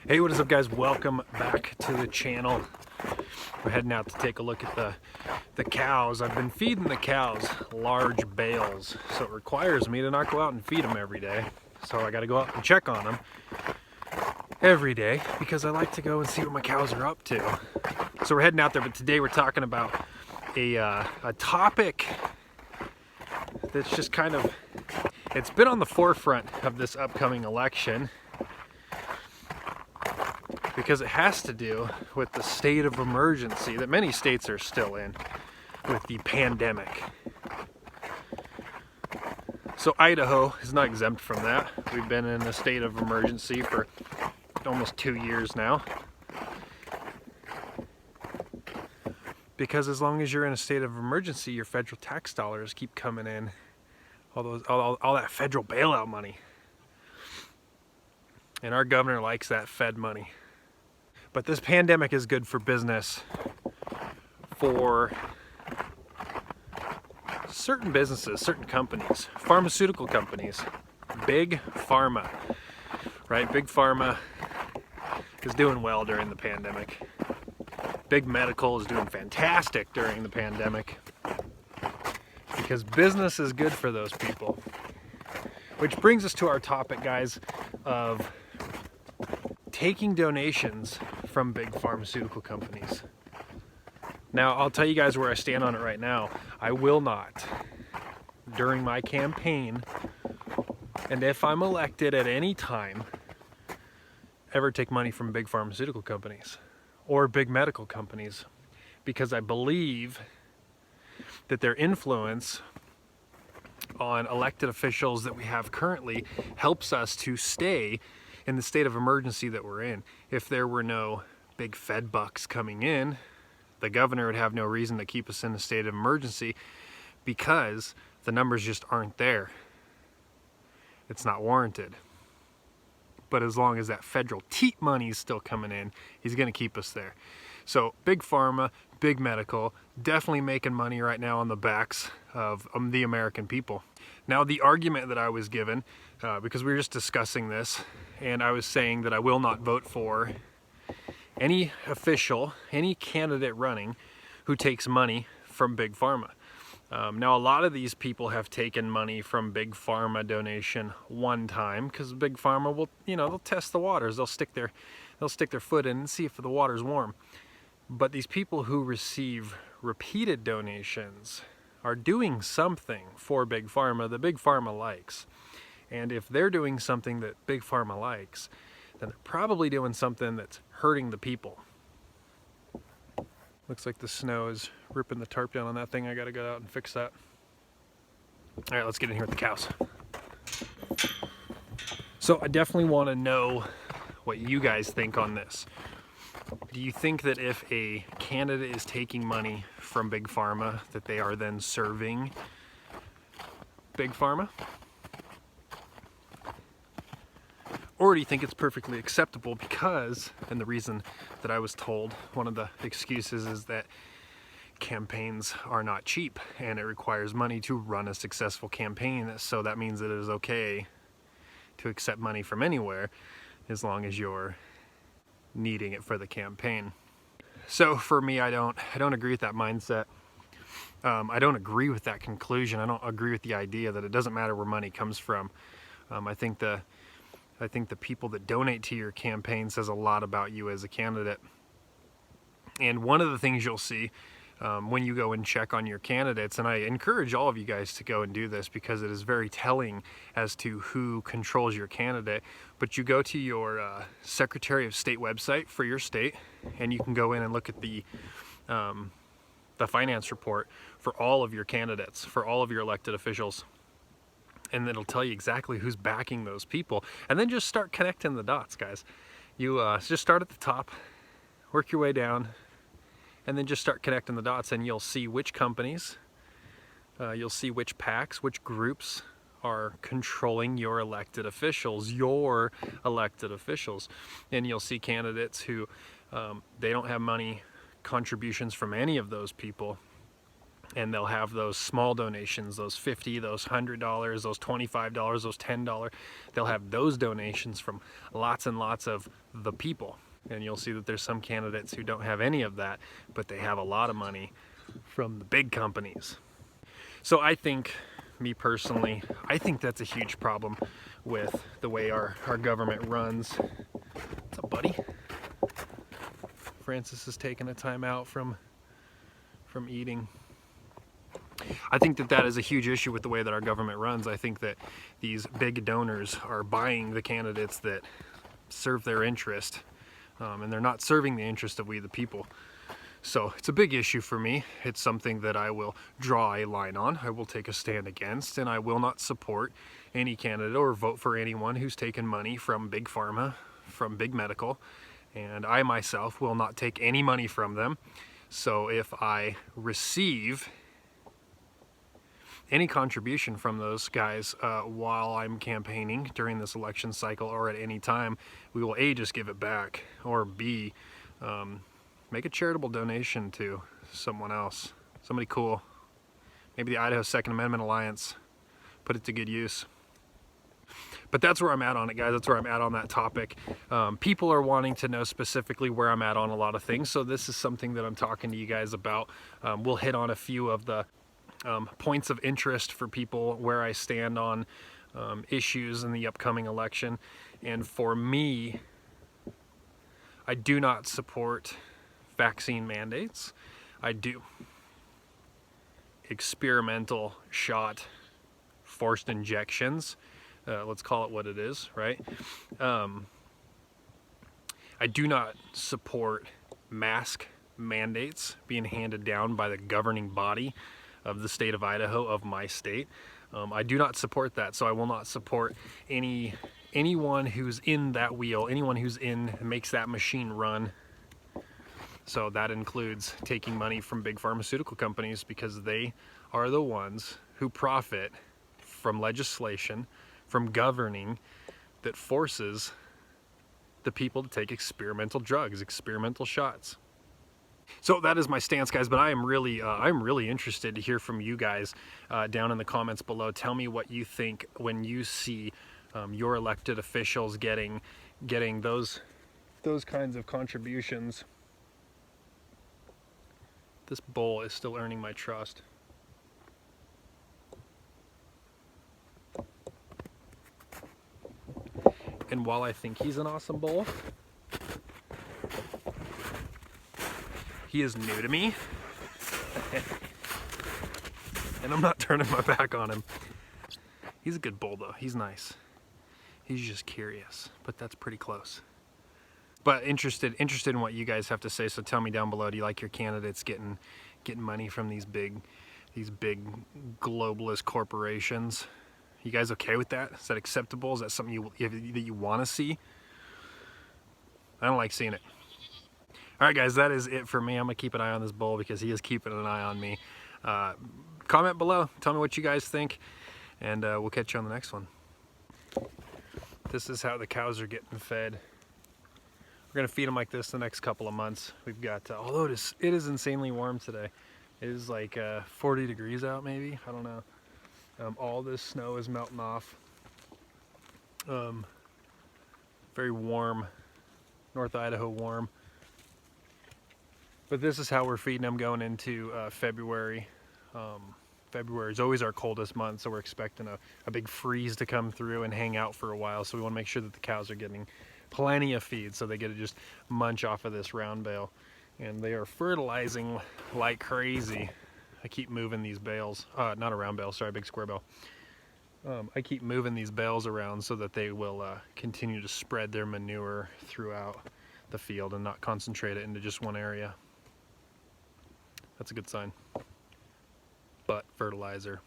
Hey, what is up, guys? Welcome back to the channel. We're heading out to take a look at the cows. I've been feeding the cows large bales, so it requires me to not go out and feed them every day. So I got to go out and check on them every day because I like to go and see what my cows are up to. So we're heading out there, but today we're talking about a topic that's just kind of, it's been on the forefront of this upcoming election, because it has to do with the state of emergency that many states are still in with the pandemic. So Idaho is not exempt from that. We've been in a state of emergency for almost 2 years now. Because as long as you're in a state of emergency, your federal tax dollars keep coming in. All that federal bailout money. And our governor likes that Fed money. But this pandemic is good for business, for certain businesses, certain companies, pharmaceutical companies, big pharma, right? Big pharma is doing well during the pandemic. Big medical is doing fantastic during the pandemic because business is good for those people. Which brings us to our topic, guys, of taking donations from big pharmaceutical companies. Now, I'll tell you guys where I stand on it right now. I will not, during my campaign, and if I'm elected at any time, ever take money from big pharmaceutical companies or big medical companies, because I believe that their influence on elected officials that we have currently helps us to stay in the state of emergency that we're in. If there were no big Fed bucks coming in, the governor would have no reason to keep us in a state of emergency because the numbers just aren't there. It's not warranted. But as long as that federal teat money is still coming in, he's going to keep us there. So big pharma, big medical, definitely making money right now on the backs of the American people. Now, the argument that I was given, because we were just discussing this, and I was saying that I will not vote for any official, any candidate running who takes money from big pharma. Now, a lot of these people have taken money from big pharma donation one time, because big pharma will, they'll test the waters. They'll stick their foot in and see if the water's warm. But these people who receive repeated donations are doing something for big pharma that big pharma likes. And if they're doing something that big pharma likes, then they're probably doing something that's hurting the people. Looks like the snow is ripping the tarp down on that thing. I gotta go out and fix that. All right, let's get in here with the cows. So I definitely want to know what you guys think on this. Do you think that if a candidate is taking money from big pharma, that they are then serving big pharma? Or do you think it's perfectly acceptable because, and the reason that I was told, one of the excuses is that campaigns are not cheap and it requires money to run a successful campaign, so that means that it is okay to accept money from anywhere as long as you're needing it for the campaign. So for me, I don't agree with that mindset. I don't agree with that conclusion. I don't agree with the idea that it doesn't matter where money comes from. I think the people that donate to your campaign says a lot about you as a candidate. And one of the things you'll see when you go and check on your candidates, and I encourage all of you guys to go and do this because it is very telling as to who controls your candidate, but you go to your Secretary of State website for your state, and you can go in and look at the finance report for all of your candidates, for all of your elected officials. And it'll tell you exactly who's backing those people. And then just start connecting the dots, guys. You just start at the top, work your way down, and then just start connecting the dots, and you'll see which companies, you'll see which PACs, which groups are controlling your elected officials, And you'll see candidates who, they don't have money contributions from any of those people. and they'll have those small donations, those $50, those $100, those $25, those $10. They'll have those donations from lots and lots of the people. And you'll see that there's some candidates who don't have any of that, but they have a lot of money from the big companies. So I think, me personally, I think that's a huge problem with the way our government runs. What's up, buddy? Francis is taking a time out from eating. I think that that is a huge issue with the way that our government runs. I think that these big donors are buying the candidates that serve their interest, and they're not serving the interest of we the people. So it's a big issue for me. It's something that I will draw a line on. I will take a stand against, and I will not support any candidate or vote for anyone who's taken money from big pharma, from big medical, and I myself will not take any money from them. So if I receive any contribution from those guys while I'm campaigning during this election cycle or at any time, we will A, just give it back, or B, make a charitable donation to someone else, somebody cool. Maybe the Idaho Second Amendment Alliance, put it to good use. But that's where I'm at on it, guys. That's where I'm at on that topic. People are wanting to know specifically where I'm at on a lot of things, so this is something that I'm talking to you guys about. We'll hit on a few of the points of interest for people, where I stand on issues in the upcoming election. And for me, I do not support vaccine mandates. I do experimental shot, forced injections. Let's call it what it is, right? I do not support mask mandates being handed down by the governing body of the state of Idaho, of my state. I do not support that, so I will not support anyone who's in that wheel, anyone who's makes that machine run. So that includes taking money from big pharmaceutical companies, because they are the ones who profit from legislation, from governing, that forces the people to take experimental drugs, experimental shots. So that is my stance, guys, but I'm really interested to hear from you guys down in the comments below. Tell me what you think when you see your elected officials getting those kinds of contributions. This bull is still earning my trust. And while I think he's an awesome bull, he is new to me. And I'm not turning my back on him. He's a good bull though, he's nice. He's just curious, but that's pretty close. But interested in what you guys have to say, so tell me down below, do you like your candidates getting money from these big globalist corporations? You guys okay with that? Is that acceptable? Is that something that you want to see? I don't like seeing it. All right, guys, that is it for me. I'm gonna keep an eye on this bull because he is keeping an eye on me. Comment below, tell me what you guys think, and we'll catch you on the next one. This is how the cows are getting fed. We're gonna feed them like this the next couple of months. We've got, although it is insanely warm today. It is like 40 degrees out, maybe, I don't know. All this snow is melting off. Very warm, North Idaho warm. But this is how we're feeding them going into February. February is always our coldest month, so we're expecting a big freeze to come through and hang out for a while. So we want to make sure that the cows are getting plenty of feed, so they get to just munch off of this round bale. And they are fertilizing like crazy. I keep moving these bales, not a round bale, sorry, big square bale. I keep moving these bales around so that they will continue to spread their manure throughout the field and not concentrate it into just one area. That's a good sign. But fertilizer.